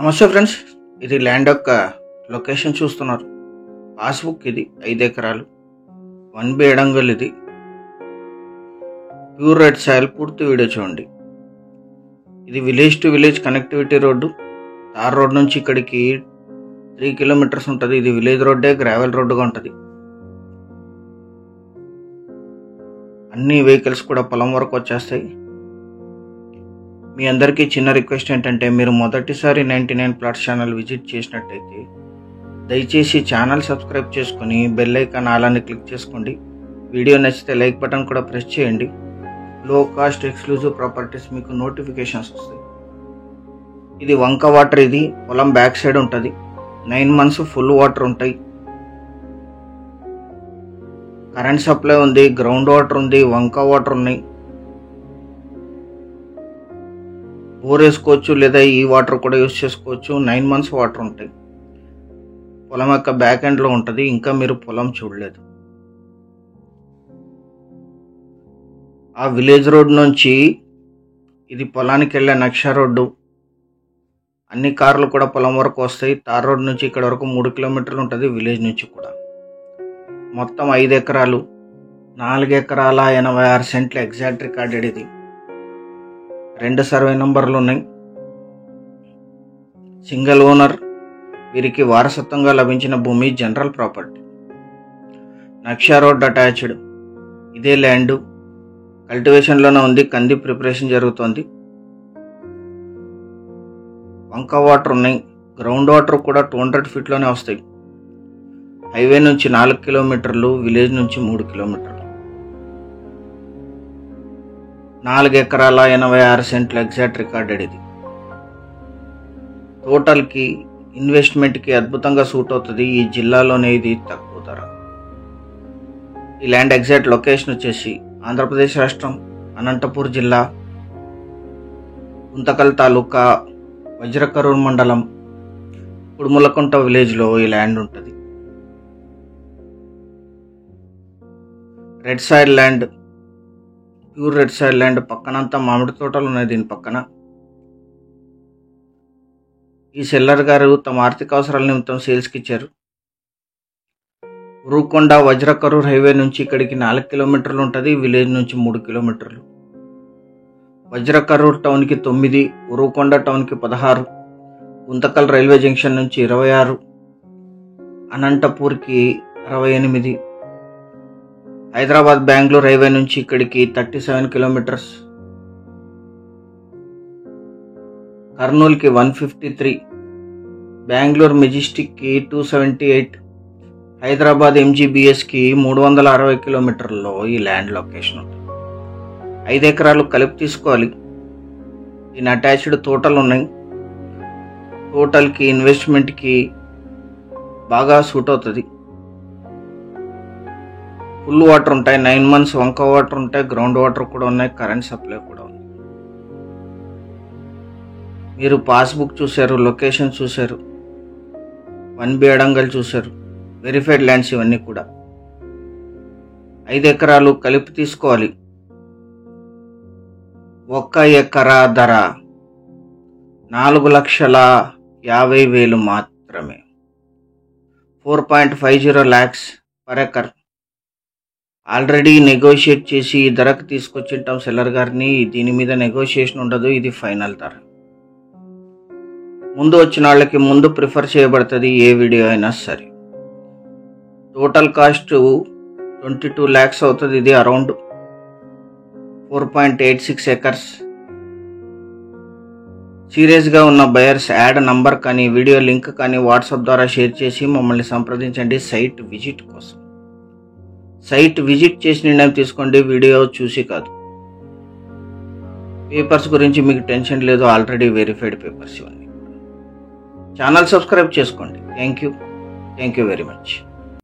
నమస్తే ఫ్రెండ్స్, ఇది ల్యాండ్ యొక్క లొకేషన్ చూస్తున్నారు. పాస్బుక్ ఇది 5 ఎకరాలు 1B ఎడంగల్. ఇది ప్యూర్ రెడ్ సాయిల్. పూర్తి వీడియో చూడండి. ఇది village to village connectivity road. Tar road నుంచి ఇక్కడికి 3 కిలోమీటర్స్ ఉంటుంది. ఇది విలేజ్ రోడ్డే, గ్రావెల్ రోడ్డుగా ఉంటుంది. అన్ని వెహికల్స్ కూడా పొలం వరకు వచ్చేస్తాయి. మీ అందరికీ చిన్న రిక్వెస్ట్ ఏంటంటే, మీరు మొదటిసారి 99 ప్లాట్స్ ఛానల్ విజిట్ చేసినట్టయితే దయచేసి ఛానల్ సబ్స్క్రైబ్ చేసుకొని బెల్ ఐకాన్ ఆల్ క్లిక్ చేసుకోండి. వీడియో నచ్చితే లైక్ బటన్ కూడా ప్రెస్ చేయండి. లో కాస్ట్ ఎక్స్క్లూజివ్ ప్రాపర్టీస్ మీకు నోటిఫికేషన్స్ వస్తాయి. ఇది వంక వాటర్. ఇది పొలం బ్యాక్ సైడ్ ఉంటుంది. 9 months ఫుల్ వాటర్ ఉంటాయి. కరెంట్ సప్లై ఉంది, గ్రౌండ్ వాటర్ ఉంది, వంక వాటర్ ఉన్నాయి. బోర్ వేసుకోవచ్చు, లేదా ఈ వాటర్ కూడా యూస్ చేసుకోవచ్చు. 9 months వాటర్ ఉంటాయి. పొలం యొక్క బ్యాక్ ఎండ్లో ఉంటుంది. ఇంకా మీరు పొలం చూడలేదు. ఆ విలేజ్ రోడ్ నుంచి ఇది పొలానికి వెళ్ళే నక్ష రోడ్డు. అన్ని కార్లు కూడా పొలం వరకు వస్తాయి. తార్ రోడ్ నుంచి ఇక్కడ వరకు 3 కిలోమీటర్లు ఉంటుంది. విలేజ్ నుంచి కూడా మొత్తం 5 ఎకరాలు 4 ఎకరాల 86 సెంట్లు ఎగ్జాక్ట్ రికార్డెడ్. ఇది 2 సర్వే నంబర్లు ఉన్నాయి. Single owner. వీరికి వారసత్వంగా లభించిన భూమి జనరల్ ప్రాపర్టీ. నక్షా రోడ్ అటాచ్డ్. ఇదే ల్యాండ్ కల్టివేషన్లోనే ఉంది. కంది ప్రిపరేషన్ జరుగుతోంది. వంక వాటర్ ఉన్నాయి. గ్రౌండ్ వాటర్ కూడా 200 feetలోనే వస్తాయి. హైవే నుంచి 4 కిలోమీటర్లు, విలేజ్ నుంచి 3 కిలోమీటర్లు. 4 ఎకరాల 86 సెంట్లు ఎగ్జాక్ట్ రికార్డెడ్. ఇది టోటల్కి ఇన్వెస్ట్మెంట్కి అద్భుతంగా సూట్ అవుతుంది. ఈ జిల్లాలోనే ఇది తక్కువ ధర. ఈ ల్యాండ్ ఎగ్జాక్ట్ లొకేషన్ వచ్చేసి ఆంధ్రప్రదేశ్ రాష్ట్రం, అనంతపూర్ జిల్లా, గుంతకల్ తాలూకా, వజ్రకరూర్ మండలం, కుడుములకుంట విలేజ్లో ఈ ల్యాండ్ ఉంటుంది. Red soil land, pure red soil land. పక్కనంతా మామిడి తోటలు ఉన్నాయి. దీని పక్కన ఈ సెల్లర్ గారు తమ ఆర్థిక అవసరాల నిమిత్తం సేల్స్కి ఇచ్చారు. ఉరుకొండ వజ్రకరూర్ హైవే నుంచి ఇక్కడికి 4 కిలోమీటర్లు ఉంటుంది. విలేజ్ నుంచి 3 కిలోమీటర్లు. వజ్రకరూర్ టౌన్కి 9, ఉరుకొండ టౌన్కి 16, గుంతకల్ రైల్వే జంక్షన్ నుంచి 26, అనంతపూర్కి 68, హైదరాబాద్ బెంగళూరు హైవే నుంచి ఇక్కడికి 37 కిలోమీటర్స్, కర్నూలుకి 153, బెంగళూరు మెజెస్టిక్కి 278, హైదరాబాద్ MGBSకి 360 కిలోమీటర్లలో ఈ ల్యాండ్ లొకేషన్ ఉంటుంది. 5 ఎకరాలు కలిపి తీసుకోవాలి. దీని అటాచ్డ్ తోటలు ఉన్నాయి. టోటల్కి ఇన్వెస్ట్మెంట్కి బాగా సూట్ అవుతుంది. ఫుల్ వాటర్ ఉంటాయి. 9 months వంక వాటర్ ఉంటాయి. గ్రౌండ్ వాటర్ కూడా ఉన్నాయి. కరెంట్ సప్లై కూడా ఉంది. మీరు పాస్బుక్ చూశారు, లొకేషన్ చూశారు, 1B ఎడంగల్ చూశారు. వెరిఫైడ్ ల్యాండ్స్ ఇవన్నీ కూడా. 5 ఎకరాలు కలిపి తీసుకోవాలి. 1 ఎకరా ధర 4,50,000 మాత్రమే. 4.50 lakhs per acre. Already negotiate చేసి ఈ ధరకు తీసుకొచ్చింటాం సెల్లర్ గారిని. దీని మీద నెగోషియేషన్ ఉండదు. ఇది ఫైనల్ ధర. ముందు వచ్చిన వాళ్ళకి ముందు ప్రిఫర్ చేయబడుతుంది ఏ వీడియో అయినా సరే. టోటల్ కాస్ట్ 22 lakhs అవుతుంది. ఇది అరౌండ్ 4.86 acres. సీరియస్గా ఉన్న బయర్స్ యాడ్ నంబర్ కానీ వీడియో లింక్ కానీ వాట్సాప్ ద్వారా షేర్ చేసి మమ్మల్ని సంప్రదించండి సైట్ విజిట్ కోసం. సైట్ విజిట్ చేసి నిర్ణయం తీసుకోండి, వీడియో చూసి కాదు. పేపర్స్ గురించి మీకు టెన్షన్ లేదు. ఆల్రెడీ వెరిఫైడ్ పేపర్స్ ఇవన్నీ. ఛానల్ సబ్స్క్రైబ్ చేసుకోండి. Thank you very much.